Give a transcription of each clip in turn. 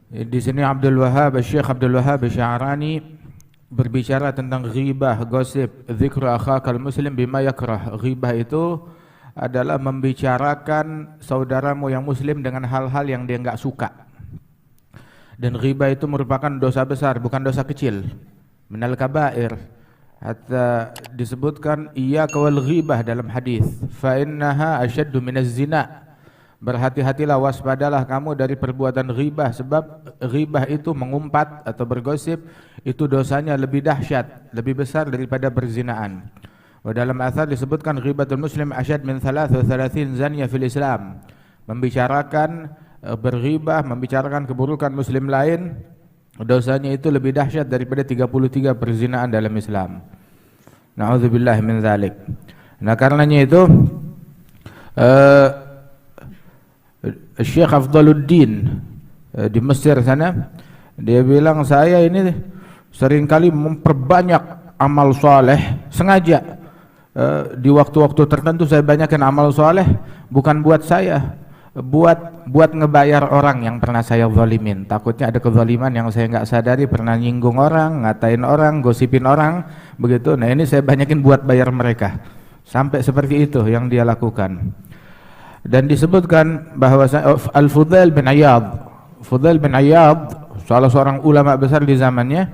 Di sini Syekh Abdul Wahhab Sya'rani berbicara tentang ghibah, gosip, dzikru akhakal muslim bima yakrah. Ghibah itu adalah membicarakan saudaramu yang muslim dengan hal-hal yang dia enggak suka. Dan ghibah itu merupakan dosa besar, bukan dosa kecil. Minal kabair. Hatta disebutkan iyyaka wal ghibah dalam hadis. Fa innaha asyaddu minaz zina. Berhati-hatilah, waspadalah kamu dari perbuatan ghibah, sebab ghibah itu mengumpat atau bergosip, itu dosanya lebih dahsyat, lebih besar daripada perzinaan. Dalam athar disebutkan ghibatul muslim asyad min 33 zanya fil Islam. Membicarakan berghibah, membicarakan keburukan muslim lain, dosanya itu lebih dahsyat daripada 33 perzinaan dalam Islam. Na'udzubillah min dzalik. Nah, karenanya itu Syekh Afdaluddin di Mesir sana, dia bilang saya ini seringkali memperbanyak amal soleh sengaja. Di waktu-waktu tertentu saya banyakkan amal soleh, bukan buat saya, buat ngebayar orang yang pernah saya zalimin. Takutnya ada kezaliman yang saya nggak sadari, pernah nyinggung orang, ngatain orang, gosipin orang, begitu. Nah, ini saya banyakin buat bayar mereka. Sampai seperti itu yang dia lakukan. Dan disebutkan bahwa Al-Fudail bin Iyad, salah seorang ulama besar di zamannya,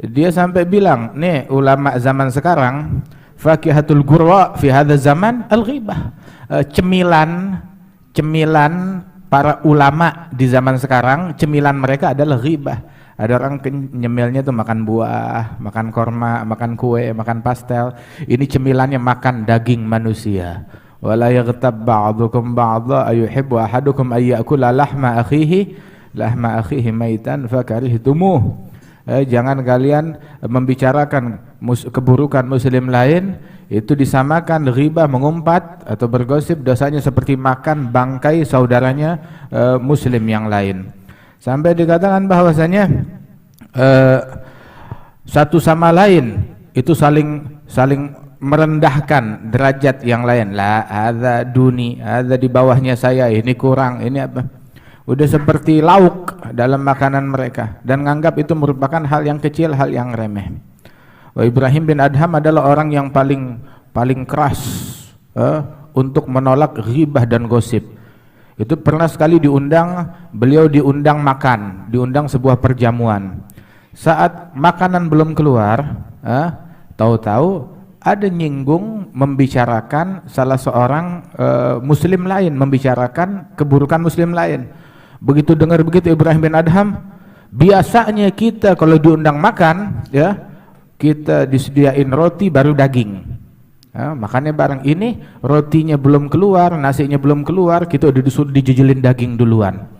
dia sampai bilang, nih ulama zaman sekarang, fakihatul gurwa fi hadha zaman al-ghibah. Cemilan para ulama di zaman sekarang, cemilan mereka adalah ghibah. Ada orang nyemilnya tuh makan buah, makan korma, makan kue, makan pastel. Ini cemilannya makan daging manusia. Wala yaghtab ba'dukum ba'dha ayuhibbu ahadukum ay ya'kula lahma akhihi maitan fakarihtumuh. Jangan kalian membicarakan keburukan muslim lain, itu disamakan ghibah, mengumpat atau bergosip, dosanya seperti makan bangkai saudaranya muslim yang lain. Sampai dikatakan bahwasanya satu sama lain itu saling merendahkan derajat yang lain. La hadza duni, hadza di bawahnya saya, ini kurang, ini apa. Udah seperti lauk dalam makanan mereka, dan menganggap itu merupakan hal yang kecil, hal yang remeh. Ibrahim bin Adham adalah orang yang paling keras untuk menolak ghibah dan gosip. Itu pernah sekali beliau diundang makan, diundang sebuah perjamuan. Saat makanan belum keluar, tahu-tahu ada nyinggung, membicarakan salah seorang muslim lain, membicarakan keburukan muslim lain. Begitu dengar begitu Ibrahim bin Adham, biasanya kita kalau diundang makan, ya, kita disediain roti baru daging. Makannya bareng, ini rotinya belum keluar, nasinya belum keluar, kita udah disuruh dijujulin daging duluan.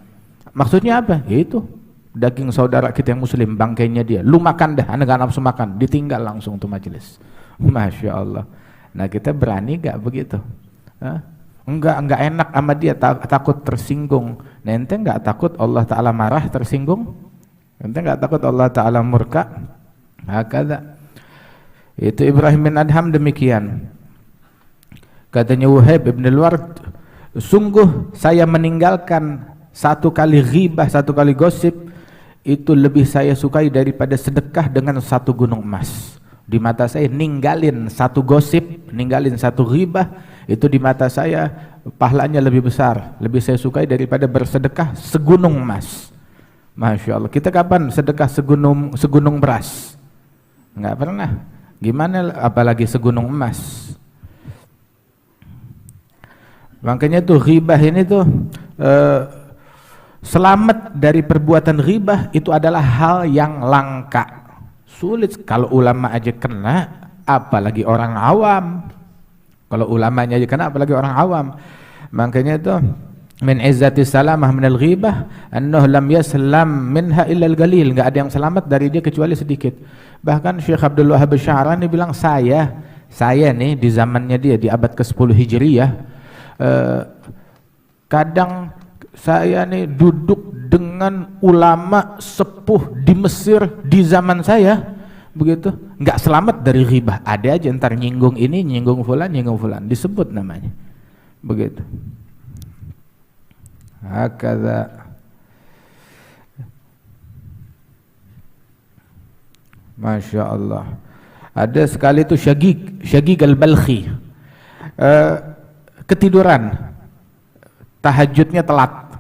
Maksudnya apa? Ya itu, daging saudara kita yang muslim, bangkainya dia. Lu makan dah, anda gak nafsu makan, ditinggal langsung tuh majelis. Masya Allah. Nah, kita berani gak begitu? Enggak enak sama dia, takut tersinggung. Nah, ente enggak takut Allah Ta'ala marah, tersinggung? Ente enggak takut Allah Ta'ala murka? Hakadha. Itu Ibrahim bin Adham demikian. Katanya Wahib ibn al-Ward, sungguh saya meninggalkan satu kali ghibah, satu kali gosip, itu lebih saya sukai daripada sedekah dengan satu gunung emas. Di mata saya ninggalin satu gosip, ninggalin satu ghibah, itu di mata saya pahalanya lebih besar, lebih saya sukai daripada bersedekah segunung emas. Masya Allah. Kita kapan sedekah segunung beras? Enggak pernah. Gimana apalagi segunung emas? Makanya tuh ghibah ini tuh selamat dari perbuatan ghibah itu adalah hal yang langka. Sulit. Kalau ulama aja kena, apalagi orang awam. Kalau ulamanya aja kena, apalagi orang awam. Makanya itu min izzati salamah minal ghibah annahu lam yaslam minha illa al-qalil. Enggak ada yang selamat dari dia kecuali sedikit. Bahkan Syekh Abdul Wahhab Sya'rani bilang, saya nih di zamannya dia, di abad ke-10 Hijriyah, kadang saya nih duduk dengan ulama sepuh di Mesir di zaman saya, begitu, nggak selamat dari ghibah. Ada aja ntar nyinggung ini, nyinggung fulan, disebut namanya, begitu. Hakadha. Masya Allah. Ada sekali itu Syagig al-Balkhi, ketiduran, tahajudnya telat,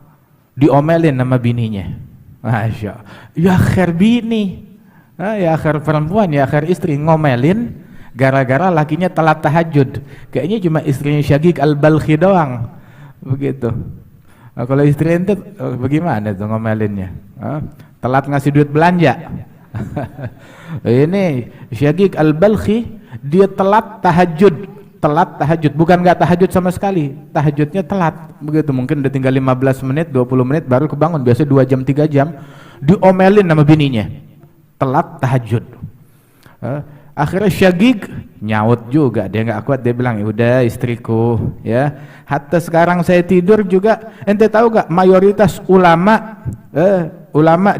diomelin sama bininya. Masya Allah. Ya akhir bini, ya akhir perempuan, ya akhir istri, ngomelin gara-gara lakinya telat tahajud. Kayaknya cuma istrinya Syagig al-Balkhi doang begitu. Nah, kalau istri ente bagaimana tuh ngomelinnya? Telat ngasih duit belanja. Ini Syagig al-Balkhi, dia telat tahajud, bukan nggak tahajud sama sekali, tahajudnya telat begitu, mungkin udah tinggal 15 menit 20 menit baru kebangun, biasa 2 jam 3 jam, diomelin sama bininya telat tahajud. Akhirnya Syagig nyaut juga, dia nggak kuat, dia bilang, udah istriku ya, hatta sekarang saya tidur juga, ente tahu gak mayoritas ulama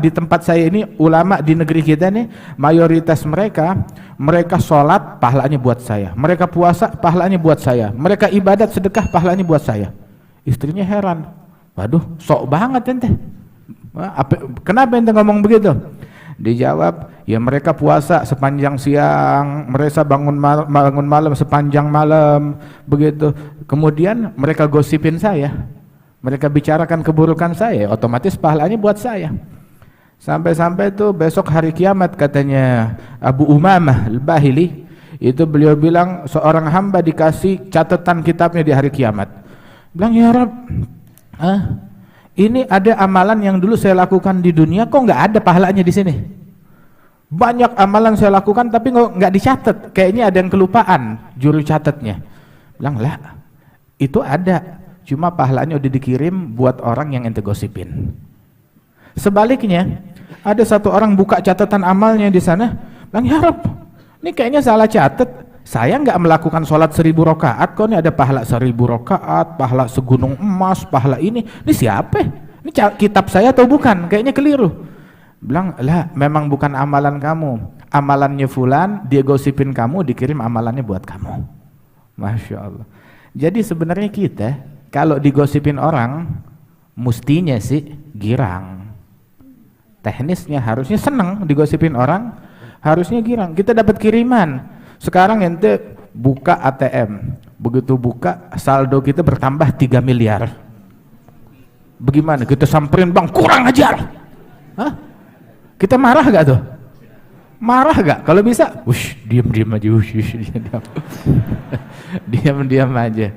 di tempat saya ini, ulama di negeri kita nih, mayoritas mereka sholat pahalanya buat saya, mereka puasa pahalanya buat saya, mereka ibadat sedekah pahalanya buat saya. Istrinya heran, waduh sok banget ente, kenapa ente ngomong begitu? Dijawab, ya mereka puasa sepanjang siang, mereka bangun malam sepanjang malam begitu, kemudian mereka gosipin saya, mereka bicarakan keburukan saya, otomatis pahalanya buat saya. Sampai-sampai itu besok hari kiamat, katanya Abu Umamah al-Bahili, itu beliau bilang seorang hamba dikasih catatan kitabnya di hari kiamat, bilang, ya Rabb, ini ada amalan yang dulu saya lakukan di dunia, kok nggak ada pahalanya di sini? Banyak amalan saya lakukan tapi nggak dicatat, kayaknya ada yang kelupaan juru catatnya. Bilang, lah itu ada, cuma pahalanya udah dikirim buat orang yang ente gosipin. Sebaliknya, ada satu orang buka catatan amalnya di sana, bilang, ya Rabb, ini kayaknya salah catat, saya nggak melakukan sholat 1000 rakaat kok, ini ada pahala 1000 rakaat, pahala segunung emas, pahala ini siapa? Ini kitab saya atau bukan? Kayaknya keliru. Bilang, lah memang bukan amalan kamu, amalannya fulan, dia gosipin kamu, dikirim amalannya buat kamu. Masya Allah. Jadi sebenarnya kita kalau digosipin orang, mestinya sih girang. Teknisnya harusnya seneng digosipin orang, harusnya girang. Kita dapat kiriman. Sekarang ente buka ATM, begitu buka saldo kita bertambah 3 miliar. Bagaimana? Kita samperin, bang kurang ajar. Hah? Kita marah gak tuh? Marah gak? Kalau bisa, diam-diam aja, diam-diam aja.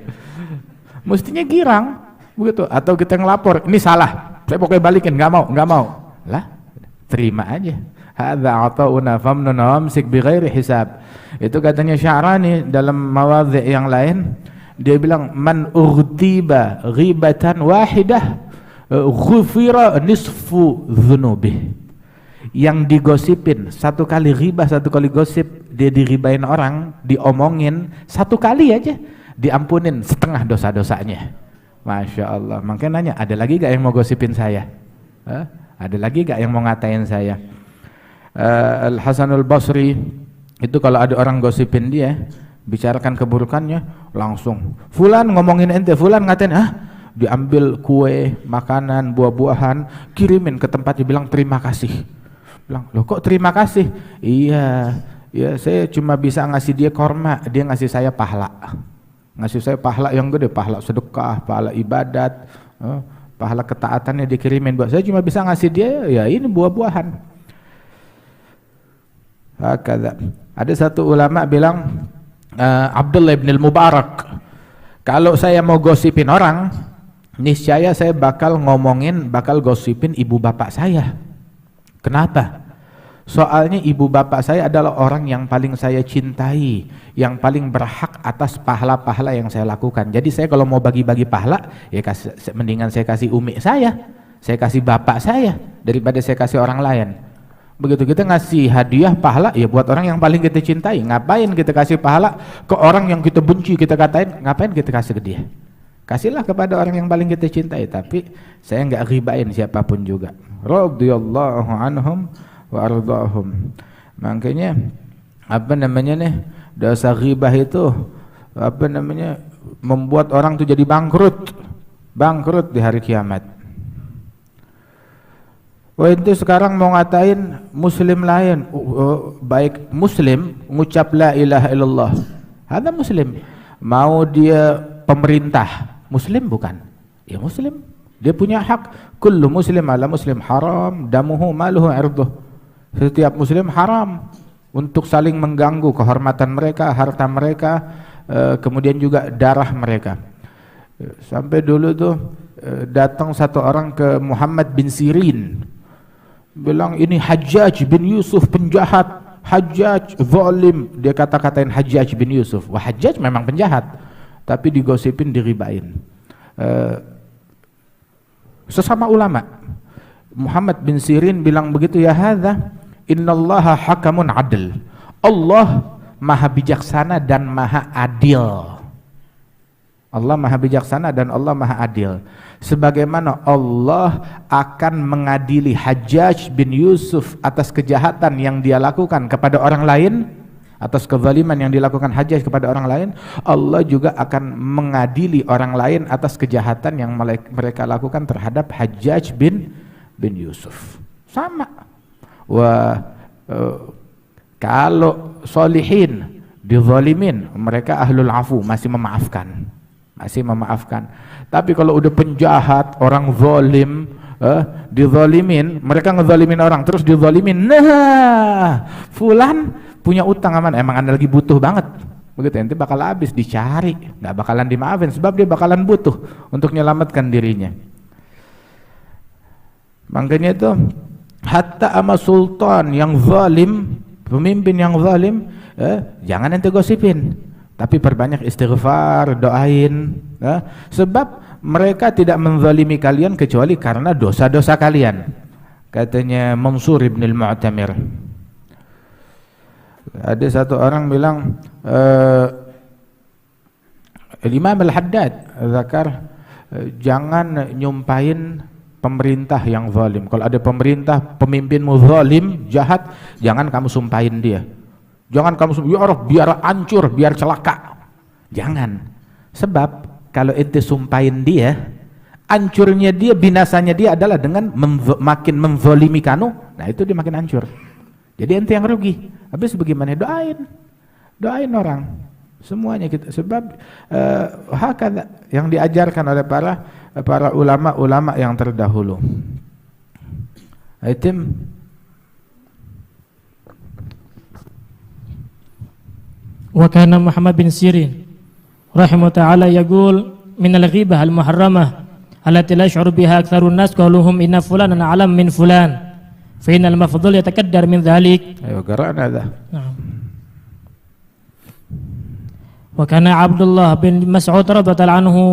Mestinya girang, begitu. Atau kita ngelapor, ini salah, saya pokoknya balikin, nggak mau. Lah, terima aja. Hadza ata'una famnun wamsik bighairi hisab. Itu katanya Sya'rani dalam mawadhi' yang lain, dia bilang, man ughtiba ghibatan wahidah ghufira nisfu dhunubih. Yang digosipin satu kali ghibah, satu kali gosip, dia diribain orang, diomongin satu kali aja, diampunin setengah dosa-dosanya. Masya Allah. Makanya nanya, ada lagi gak yang mau gosipin saya? Ada lagi gak yang mau ngatain saya? Al-Hasanul Basri itu kalau ada orang gosipin dia, bicarakan keburukannya, langsung fulan ngomongin ente, fulan ngatain, diambil kue, makanan, buah-buahan, kirimin ke tempatnya, bilang terima kasih. Bilang, loh kok terima kasih? Iya, ya saya cuma bisa ngasih dia korma, dia ngasih saya pahala. Ngasih saya pahala yang gede, pahala sedekah, pahala ibadat, pahala ketaatannya dikirimin buat saya, cuma bisa ngasih dia ya ini buah-buahan. Hakadha. Ada satu ulama bilang, Abdullah bin al-Mubarak, kalau saya mau gosipin orang, niscaya saya bakal gosipin ibu bapak saya. Kenapa? Soalnya ibu bapak saya adalah orang yang paling saya cintai, yang paling berhak atas pahala-pahala yang saya lakukan. Jadi saya kalau mau bagi-bagi pahala, ya mendingan saya kasih umi saya kasih bapak saya, daripada saya kasih orang lain. Begitu kita ngasih hadiah pahala, ya buat orang yang paling kita cintai. Ngapain kita kasih pahala ke orang yang kita benci, kita katain, ngapain kita kasih ke dia? Kasihlah kepada orang yang paling kita cintai. Tapi saya nggak ribain siapapun juga. Radhiyallahu anhum wa ardahum. Makanya dosa ghibah itu membuat orang tuh jadi bangkrut di hari kiamat. Oh itu sekarang mau ngatain muslim lain, baik muslim ngucap la ilaha illallah, ada muslim. Mau dia pemerintah, muslim bukan? Ya muslim, dia punya hak. Kullu muslim ala muslim haram damuhu maluhu irduh. Setiap muslim haram untuk saling mengganggu kehormatan mereka, harta mereka, kemudian juga darah mereka. Sampai dulu tuh datang satu orang ke Muhammad bin Sirin, bilang ini Hajjaj bin Yusuf penjahat, Hajjaj zalim. Dia kata-katain Hajjaj bin Yusuf. Wah, Hajjaj memang penjahat, tapi digosipin, diribain. Sesama ulama, Muhammad bin Sirin bilang begitu, ya hadza innallaha hakamun adl. Allah maha bijaksana dan maha adil. Allah maha bijaksana dan Allah maha adil. Sebagaimana Allah akan mengadili Hajjaj bin Yusuf atas kejahatan yang dia lakukan kepada orang lain, atas kezaliman yang dilakukan Hajjaj kepada orang lain, Allah juga akan mengadili orang lain atas kejahatan yang mereka lakukan terhadap Hajjaj bin Yusuf. Sama. Wah, kalau solihin dizalimin, mereka ahlul afu, masih memaafkan. Tapi kalau udah penjahat, orang zalim, dizalimin, mereka ngezalimin orang terus dizalimin. Nah, fulan punya utang aman, emang Anda lagi butuh banget. Begitu, nanti bakal habis dicari, nggak bakalan dimaafin sebab dia bakalan butuh untuk menyelamatkan dirinya. Makanya itu hatta ama sultan yang zalim, pemimpin yang zalim, jangan ente gosipin. Tapi perbanyak istighfar, doain, sebab mereka tidak menzalimi kalian kecuali karena dosa-dosa kalian. Katanya Mansur ibn al-Mu'tamir. Ada satu orang bilang, Imam al-Haddad zakar, jangan nyumpahin pemerintah yang zalim. Kalau ada pemerintah, pemimpinmu zalim, jahat, jangan kamu sumpahin dia. Jangan kamu sumpahin, ya Allah, biar hancur, biar celaka. Jangan. Sebab kalau ente sumpahin dia, hancurnya dia, binasanya dia adalah dengan makin menzalimi kamu. Nah itu dia makin hancur. Jadi ente yang rugi. Habis bagaimana? Doain orang. Semuanya kita. Sebab hakada yang diajarkan oleh para ulama-ulama yang terdahulu. Item wa kana Muhammad bin Sirin rahimahu ta'ala yaqul min al-ghibah al-muharramah allati la yash'uru biha aktsarun nas qaluhum inna fulanan alam min fulan fa innal mafdhul yatakaddar min dhalik. Ayo qara'na hadha. Naam. Wa kana Abdullah bin Mas'ud radhiyallahu anhu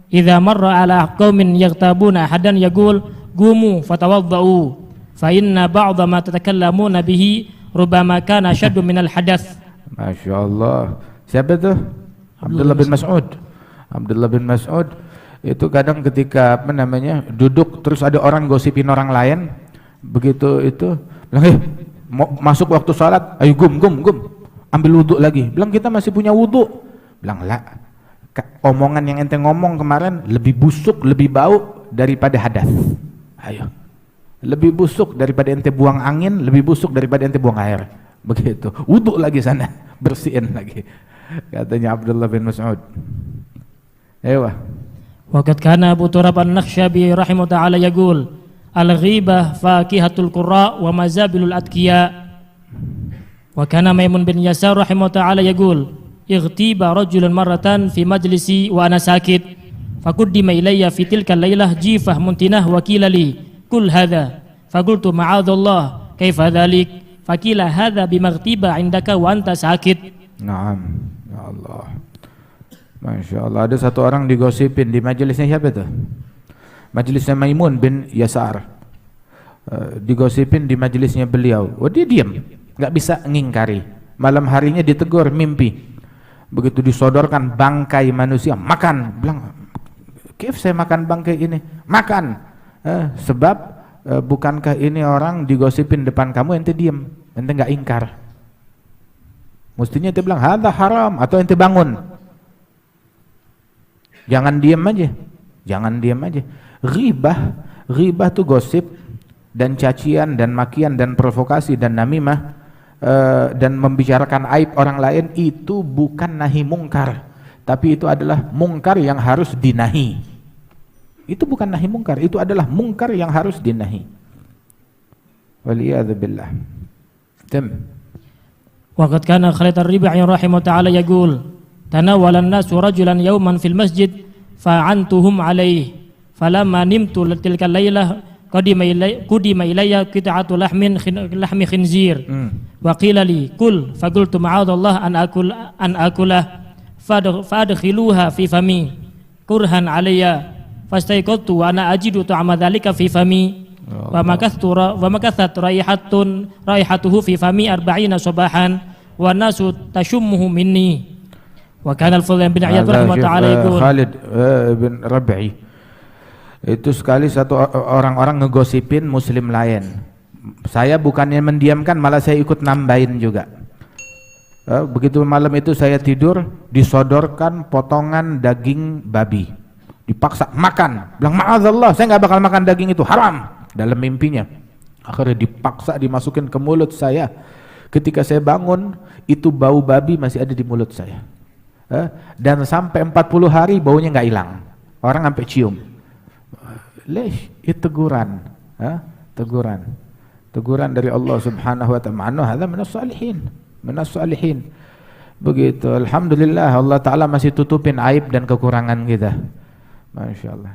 idza marra ala qaumin yaghtabuna ahadan yaqul qumu fatawaddau fa inna ba'dha ma tatakallamuna bihi rubbama kana ashaddu minal hadath. Masya Allah. Siapa itu? Abdullah bin Mas'ud. Abdullah bin Mas'ud itu kadang ketika duduk terus ada orang gosipin orang lain, begitu itu bilang, masuk waktu salat, ayo gum, ambil wudhu lagi. Bilang kita masih punya wudhu. Bilang lah, omongan yang ente ngomong kemarin lebih busuk, lebih bau daripada hadas. Ayo, lebih busuk daripada ente buang angin, lebih busuk daripada ente buang air. Begitu, wudhu lagi sana, bersihin lagi, katanya Abdullah bin Mas'ud. Ewa. Waqad kana Abu Turab an-Nakhshabi rahimahu ta'ala yaqul al-ghibah fakihatul qurra wa mazabilul atqiya. Wa kana Maimun bin Yasar rahimahu ta'ala yaqul ightiba rajulun marratan fi majlisi wa ana sakit faquddima ilayya fi tilka al-lailah jifah muntinah wa qila li kul hadha faqultu ma'adzallah kaifa dhalik fakila hadza bimaghtiba indaka wa anta sakit. Naam, ya Allah. Masya Allah. Ada satu orang digosipin di majelisnya, siapa itu? Majelisnya Maimun bin Yasar. Digosipin di majelisnya beliau. Oh, dia diam, nggak bisa ngingkari. Malam harinya ditegur mimpi. Begitu disodorkan bangkai manusia, makan. Bilang, "Kif saya makan bangkai ini?" Makan. Sebab bukankah ini orang digosipin depan kamu, ente diem, ente nggak ingkar. Mestinya ente bilang hadza haram, atau ente bangun. Jangan diem aja. Ghibah tuh gosip dan cacian dan makian dan provokasi dan namimah dan membicarakan aib orang lain itu bukan nahi mungkar, tapi itu adalah mungkar yang harus dinahi. Itu bukan nahi mungkar, itu adalah mungkar yang harus dinahi. Waliyadzubillah. Waqad kana Khalid ar-Rib'i rahimahu ta'ala yaqul tanawwala an-nasu rajulan yawman fil masjid fa'antuhum alayhi falamma nimtu tilka laylah qudima ilayya qit'atu lahmi khinzir wa qila li kul faqultu ma'adallah an akulah fadkhiluha fi fami kurhan alayya fastayqadtu wa ana ajidu ta'ama dhalika fi fami wa makathat raihatuhu fi fami 40 sabahan wa nasu tashummuhu minni. Wa kana al-Fudhail bin Iyad rahimahullah ta'ala yaqul Khalid bin Rabi'i itu sekali satu orang-orang ngegosipin muslim lain. Saya bukannya mendiamkan, malah saya ikut nambahin juga. Begitu malam itu saya tidur, disodorkan potongan daging babi, dipaksa makan, bilang ma'adzallah saya nggak bakal makan daging itu, haram, dalam mimpinya. Akhirnya dipaksa dimasukin ke mulut saya. Ketika saya bangun, itu bau babi masih ada di mulut saya, dan sampai 40 hari baunya nggak hilang, orang sampai cium. Lesh, itu teguran, teguran dari Allah Subhanahu wa ta'ala. Hadza minas salihin. Begitu. Alhamdulillah Allah Ta'ala masih tutupin aib dan kekurangan kita. Masya Allah.